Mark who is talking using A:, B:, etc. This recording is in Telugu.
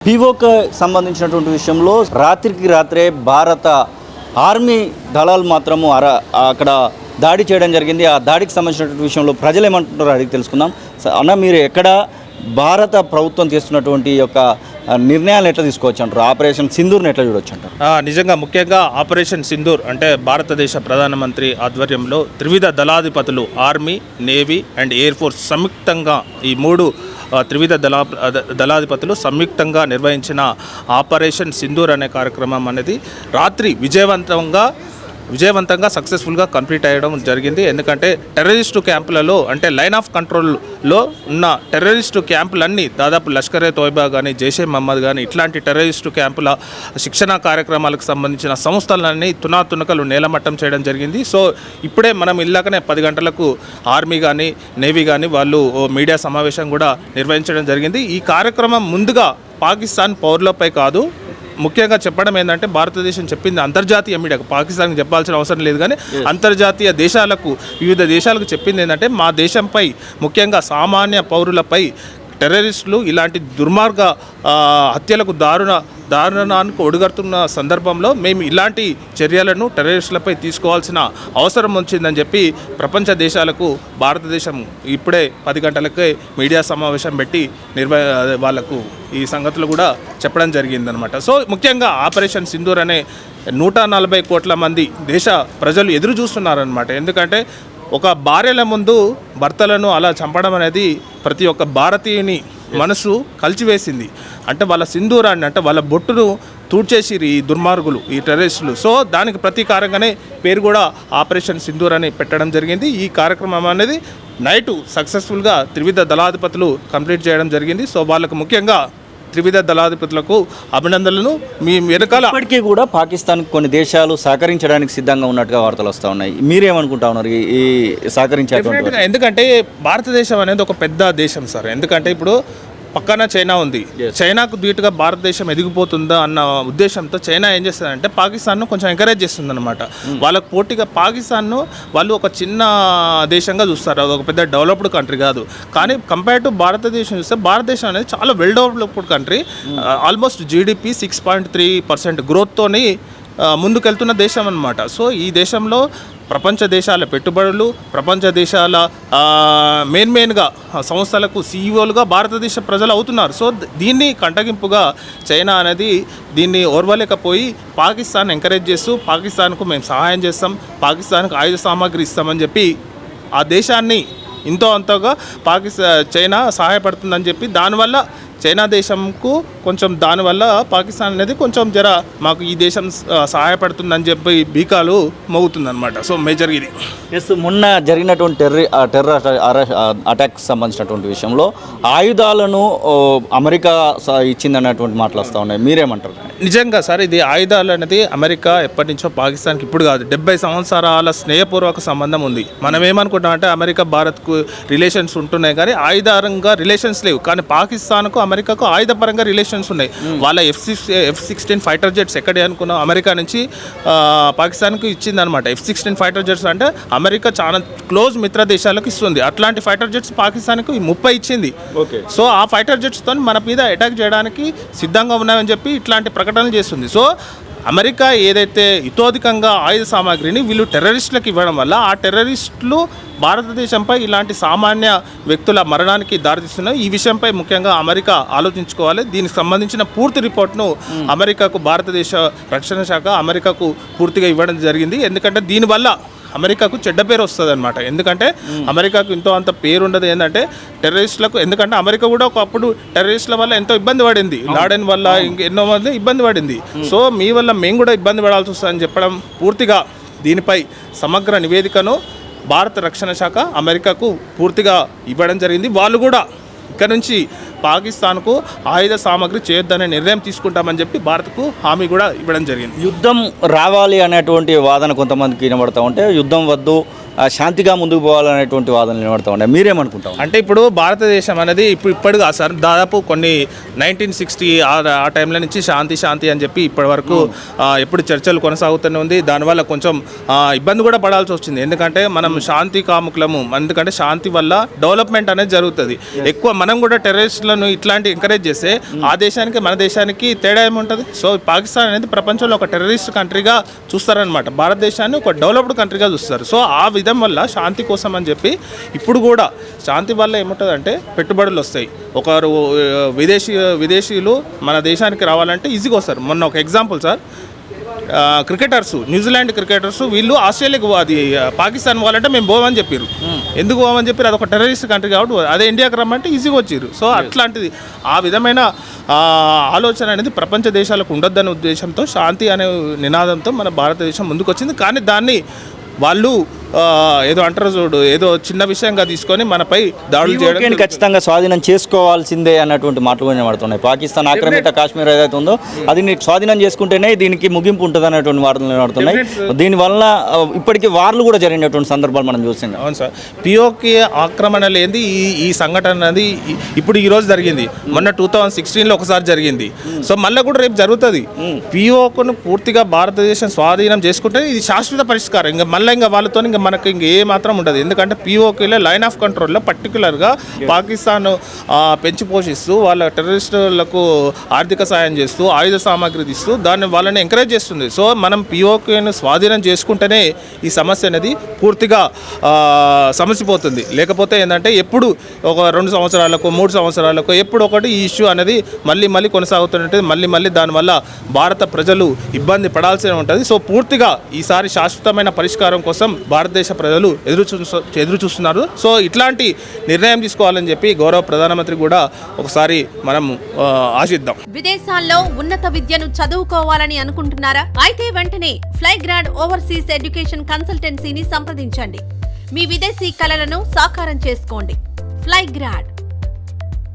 A: పీఓకి సంబంధించినటువంటి విషయంలో రాత్రికి రాత్రే భారత ఆర్మీ దళాలు మాత్రము అక్కడ దాడి చేయడం జరిగింది. ఆ దాడికి సంబంధించినటువంటి విషయంలో ప్రజలు ఏమంటున్నారో అడిగి తెలుసుకుందాం. అన్న, మీరు ఎక్కడ భారత ప్రభుత్వం చేస్తున్నటువంటి యొక్క నిర్ణయాలు ఎట్లా తీసుకోవచ్చు అంటారు? ఆపరేషన్ సింధూర్ని ఎట్లా చూడొచ్చు అంటారు?
B: నిజంగా ముఖ్యంగా ఆపరేషన్ సింధూర్ అంటే భారతదేశ ప్రధానమంత్రి ఆధ్వర్యంలో త్రివిధ దళాధిపతులు army, navy and air force సంయుక్తంగా ఈ మూడు త్రివిధ దళాధిపతులు సంయుక్తంగా నిర్వహించిన ఆపరేషన్ సింధూర్ అనే కార్యక్రమం అనేది రాత్రి విజయవంతంగా సక్సెస్ఫుల్గా కంప్లీట్ అయ్యడం జరిగింది. ఎందుకంటే టెర్రరిస్టు క్యాంపులలో అంటే లైన్ ఆఫ్ కంట్రోల్లో ఉన్న టెర్రరిస్టు క్యాంపులన్నీ దాదాపు లష్కర్ ఏ తోయిబా కానీ, జైషే మహమ్మద్ కానీ ఇట్లాంటి టెర్రరిస్టు క్యాంపుల శిక్షణ కార్యక్రమాలకు సంబంధించిన సంస్థలన్నీ తునాతునకలు నేలమట్టం చేయడం జరిగింది. సో ఇప్పుడే మనం ఇలాగనే 10 గంటలకు ఆర్మీ కానీ, నేవీ కానీ వాళ్ళు మీడియా సమావేశం కూడా నిర్వహించడం జరిగింది. ఈ కార్యక్రమం ముందుగా పాకిస్తాన్ పౌరులపై కాదు, ముఖ్యంగా చెప్పడం ఏంటంటే భారతదేశం చెప్పింది అంతర్జాతీయ మీడియాకు, పాకిస్తాన్కి చెప్పాల్సిన అవసరం లేదు కానీ అంతర్జాతీయ దేశాలకు, వివిధ దేశాలకు చెప్పింది ఏంటంటే మా దేశంపై ముఖ్యంగా సామాన్య పౌరులపై టెర్రరిస్టులు ఇలాంటి దుర్మార్గ హత్యలకు దారుణానికి ఒడిగడుతున్న సందర్భంలో మేము ఇలాంటి చర్యలను టెర్రరిస్టులపై తీసుకోవాల్సిన అవసరం వచ్చిందని చెప్పి ప్రపంచ దేశాలకు భారతదేశం ఇప్పుడే 10 గంటలకే మీడియా సమావేశం పెట్టి వాళ్లకు ఈ సంగతులు కూడా చెప్పడం జరిగిందనమాట. సో ముఖ్యంగా ఆపరేషన్ సింధూర్ అనే 140 కోట్ల మంది దేశ ప్రజలు ఎదురు చూస్తున్నారనమాట. ఎందుకంటే ఒక భార్యల ముందు భర్తలను అలా చంపడం అనేది ప్రతి ఒక్క భారతీయుని మనసు కలిచివేసింది. అంటే వాళ్ళ సింధూరాన్ని, అంటే వాళ్ళ బొట్టును తూడ్చేసిరు ఈ దుర్మార్గులు, ఈ టెర్రరిస్టులు. సో దానికి ప్రతీకారంగానే పేరు కూడా ఆపరేషన్ సింధూర్ అని పెట్టడం జరిగింది. ఈ కార్యక్రమం అనేది నైటు సక్సెస్ఫుల్గా త్రివిధ దళాధిపతులు కంప్లీట్ చేయడం జరిగింది. సో వాళ్ళకు ముఖ్యంగా త్రివిధ దళాధిపతులకు అభినందనలు. మీ వెనకాల
A: ఇప్పటికీ కూడా పాకిస్తాన్ కొన్ని దేశాలు సహకరించడానికి సిద్ధంగా ఉన్నట్టుగా వార్తలు వస్తూ ఉన్నాయి. మీరేమనుకుంటా ఉన్నారు ఈ సహకరించేటువంటి?
B: ఎందుకంటే భారతదేశం అనేది ఒక పెద్ద దేశం సార్. ఎందుకంటే ఇప్పుడు పక్కన చైనా ఉంది. చైనాకు ధీటుగా భారతదేశం ఎదిగిపోతుందా అన్న ఉద్దేశంతో చైనా ఏం చేస్తుందంటే పాకిస్తాన్ను కొంచెం ఎంకరేజ్ చేస్తుంది అనమాట. వాళ్ళకు పోటీగా పాకిస్తాన్ను వాళ్ళు ఒక చిన్న దేశంగా చూస్తారు, అది ఒక పెద్ద డెవలప్డ్ కంట్రీ కాదు. కానీ కంపేర్ టు భారతదేశం చూస్తే భారతదేశం అనేది చాలా well developed country. Almost GDP 6.3% గ్రోత్తోని ముందుకెళ్తున్న దేశం అనమాట. సో ఈ దేశంలో ప్రపంచ దేశాల పెట్టుబడులు, ప్రపంచ దేశాల మెయిన్గా సంస్థలకు సీఈఓలుగా భారతదేశ ప్రజలు అవుతున్నారు. సో దీన్ని కంటగింపుగా చైనా అనేది దీన్ని ఓర్వలేకపోయి పాకిస్తాన్ ఎంకరేజ్ చేస్తూ పాకిస్తాన్కు మేము సహాయం చేస్తాం, పాకిస్తాన్కు ఆయుధ సామాగ్రి ఇస్తామని చెప్పి ఆ దేశాన్ని ఇంతో అంతగా చైనా సహాయపడుతుందని చెప్పి దానివల్ల చైనా దేశంకు కొంచెం దానివల్ల పాకిస్తాన్ అనేది కొంచెం మాకు ఈ దేశం సహాయపడుతుందని చెప్పి బీకాలు మోగుతుందన్నమాట. సో మేజర్ ఇది
A: మొన్న జరిగినటువంటి టెర్రర్ అటాక్స్ సంబంధించినటువంటి విషయంలో ఆయుధాలను అమెరికా ఇచ్చిందన్నటువంటి మాటలు వస్తూ ఉన్నాయి. మీరేమంటారు?
B: నిజంగా సార్, ఇది ఆయుధాలు అనేది అమెరికా ఎప్పటి నుంచో పాకిస్తాన్కి ఇప్పుడు కాదు, 70 సంవత్సరాల స్నేహపూర్వక సంబంధం ఉంది. మనం ఏమనుకుంటాం అంటే అమెరికా భారత్కు రిలేషన్స్ ఉంటున్నాయి కానీ ఆయుధారంగా రిలేషన్స్ లేవు. కానీ పాకిస్తాన్కు అమెరికాకు ఆయుధపరంగా రిలేషన్స్ ఉన్నాయి. వాళ్ళ F-16 ఫైటర్ జెట్స్ ఎక్కడే అనుకున్నాం అమెరికా నుంచి పాకిస్తాన్కు ఇచ్చిందనమాట. F-16 ఫైటర్ జెట్స్ అంటే అమెరికా చాలా క్లోజ్ మిత్ర దేశాలకు ఇస్తుంది. అట్లాంటి ఫైటర్ జెట్స్ పాకిస్తాన్కు 30 ఇచ్చింది. సో ఆ ఫైటర్ జెట్స్తో మన మీద అటాక్ చేయడానికి సిద్ధంగా ఉన్నాయని చెప్పి ఇట్లాంటి ప్రకటనలు చేస్తుంది. సో అమెరికా ఏదైతే ఇతోధికంగా ఆయుధ సామాగ్రిని వీళ్ళు టెర్రరిస్టులకు ఇవ్వడం వల్ల ఆ టెర్రరిస్టులు భారతదేశంపై ఇలాంటి సామాన్య వ్యక్తుల మరణానికి దారితీస్తున్నాయి. ఈ విషయంపై ముఖ్యంగా అమెరికా ఆలోచించుకోవాలి. దీనికి సంబంధించిన పూర్తి రిపోర్ట్ను అమెరికాకు భారతదేశ రక్షణ శాఖ అమెరికాకు పూర్తిగా ఇవ్వడం జరిగింది. ఎందుకంటే దీనివల్ల అమెరికాకు చెడ్డ పేరు వస్తుంది అనమాట. ఎందుకంటే అమెరికాకు ఎంతో అంత పేరు ఉండదు ఏంటంటే టెర్రరిస్టులకు. ఎందుకంటే అమెరికా కూడా ఒకప్పుడు టెర్రరిస్టుల వల్ల ఎంతో ఇబ్బంది పడింది, లాడెన్ వల్ల ఎన్నో మంది ఇబ్బంది పడింది. సో మీ వల్ల మేము కూడా ఇబ్బంది పడాల్సి వస్తుందని చెప్పడం పూర్తిగా దీనిపై సమగ్ర నివేదికను భారత రక్షణ శాఖ అమెరికాకు పూర్తిగా ఇవ్వడం జరిగింది. వాళ్ళు కూడా ఇక్కడ నుంచి పాకిస్తాన్కు ఆయుధ సామాగ్రి చేయొద్దనే నిర్ణయం తీసుకుంటామని చెప్పి భారత్కు హామీ కూడా ఇవ్వడం జరిగింది.
A: యుద్ధం రావాలి అనేటువంటి వాదన కొంతమందికి వినబడుతూ ఉంటే యుద్ధం వద్దు శాంతిగా ముందుకు పోవాలనేటువంటి వాదనలు నిలబడతా ఉన్నాయి. మీరేమనుకుంటాం?
B: అంటే ఇప్పుడు భారతదేశం అనేది ఇప్పుడు కాదు సార్, దాదాపు కొన్ని 1960 ఆ టైంలో నుంచి శాంతి అని చెప్పి ఇప్పటి వరకు ఎప్పుడు చర్చలు కొనసాగుతూనే ఉంది. దానివల్ల కొంచెం ఇబ్బంది కూడా పడాల్సి వచ్చింది. ఎందుకంటే మనం శాంతి కాముకులము, ఎందుకంటే శాంతి వల్ల డెవలప్మెంట్ అనేది జరుగుతుంది. ఎక్కువ మనం కూడా టెర్రరిస్టులను ఇట్లాంటి ఎంకరేజ్ చేస్తే ఆ దేశానికి మన దేశానికి తేడా ఏముంటుంది? సో పాకిస్తాన్ అనేది ప్రపంచంలో ఒక టెర్రరిస్ట్ కంట్రీగా చూస్తారనమాట, భారతదేశాన్ని ఒక డెవలప్డ్ కంట్రీగా చూస్తారు. సో ఆ విధం వల్ల శాంతి కోసం అని చెప్పి ఇప్పుడు కూడా శాంతి వల్ల ఏముంటుంది అంటే పెట్టుబడులు వస్తాయి. ఒకరు విదేశీయులు మన దేశానికి రావాలంటే ఈజీగా వస్తారు. మొన్న ఒక example sir, cricketers, New Zealand cricketers వీళ్ళు ఆస్ట్రేలియాకి అది పాకిస్తాన్ పోవాలంటే మేము పోవని చెప్పారు. ఎందుకు పోవని చెప్పారు? అది ఒక టెర్రరిస్ట్ కంట్రీ కాబట్టి. అదే ఇండియాకి రమ్మంటే ఈజీగా వచ్చారు. సో అట్లాంటిది ఆ విధమైన ఆలోచన అనేది ప్రపంచ దేశాలకు ఉండొద్దనే ఉద్దేశంతో శాంతి అనే నినాదంతో మన భారతదేశం ముందుకు వచ్చింది. కానీ దాన్ని వాళ్ళు ఏదో అంటారు చూడు, ఏదో చిన్న విషయంగా తీసుకొని మనపై దాడులు చేయడం
A: ఖచ్చితంగా స్వాధీనం చేసుకోవాల్సిందే అన్నటువంటి మాటలు కూడా పడుతున్నాయి. పాకిస్తాన్ ఆక్రమిత కాశ్మీర్ ఏదైతే ఉందో అది స్వాధీనం చేసుకుంటేనే దీనికి ముగింపు ఉంటుంది అన్నటువంటి వార్తలు పడుతున్నాయి. దీనివల్ల ఇప్పటికీ వార్లు కూడా జరిగినటువంటి సందర్భాలు మనం చూస్తున్నాం.
B: అవును సార్, పిఓకే ఆక్రమణ లేని ఈ సంఘటన అనేది ఇప్పుడు ఈరోజు జరిగింది. మొన్న 2016లో ఒకసారి జరిగింది. సో మళ్ళీ కూడా రేపు జరుగుతుంది. పిఓకేను పూర్తిగా భారతదేశం స్వాధీనం చేసుకుంటే ఇది శాశ్వత పరిష్కారం. ఇంకా వాళ్ళతో మనకు ఏ మాత్రం ఉండదు. ఎందుకంటే పిఓకేలో లైన్ ఆఫ్ కంట్రోల్లో పర్టికులర్గా పాకిస్తాన్ పెంచి పోషిస్తూ వాళ్ళ టెర్రరిస్టులకు ఆర్థిక సాయం చేస్తూ ఆయుధ సామాగ్రి తీస్తూ వాళ్ళని ఎంకరేజ్ చేస్తుంది. సో మనం పిఓకేను స్వాధీనం చేసుకుంటేనే ఈ సమస్య అనేది పూర్తిగా సమసిపోతుంది. లేకపోతే ఏంటంటే ఎప్పుడు ఒక 2 సంవత్సరాలకు 3 సంవత్సరాలకు ఎప్పుడు ఒకటి ఈ ఇష్యూ అనేది మళ్ళీ కొనసాగుతుంటే మళ్ళీ దానివల్ల భారత ప్రజలు ఇబ్బంది పడాల్సి ఉంటుంది. సో పూర్తిగా ఈసారి శాశ్వతమైన పరిష్కారం కోసం భారతదేశ ప్రజలు ఎదురు చూస్తున్నారు. సో ఇట్లాంటి నిర్ణయం తీసుకోవాలని చెప్పి గౌరవ ప్రధానమంత్రి కూడా ఒకసారి మనం ఆశిద్దాం.
C: విదేశాల్లో ఉన్నత విద్యను చదువుకోవాలని అనుకుంటున్నారా? అయితే వెంటనే ఫ్లైగ్రాడ్ ఓవర్సీస్ ఎడ్యుకేషన్ కన్సల్టెన్సీని సంప్రదించండి. మీ విదేశీ కలలను సాకారం చేసుకోండి. ఫ్లైగ్రాడ్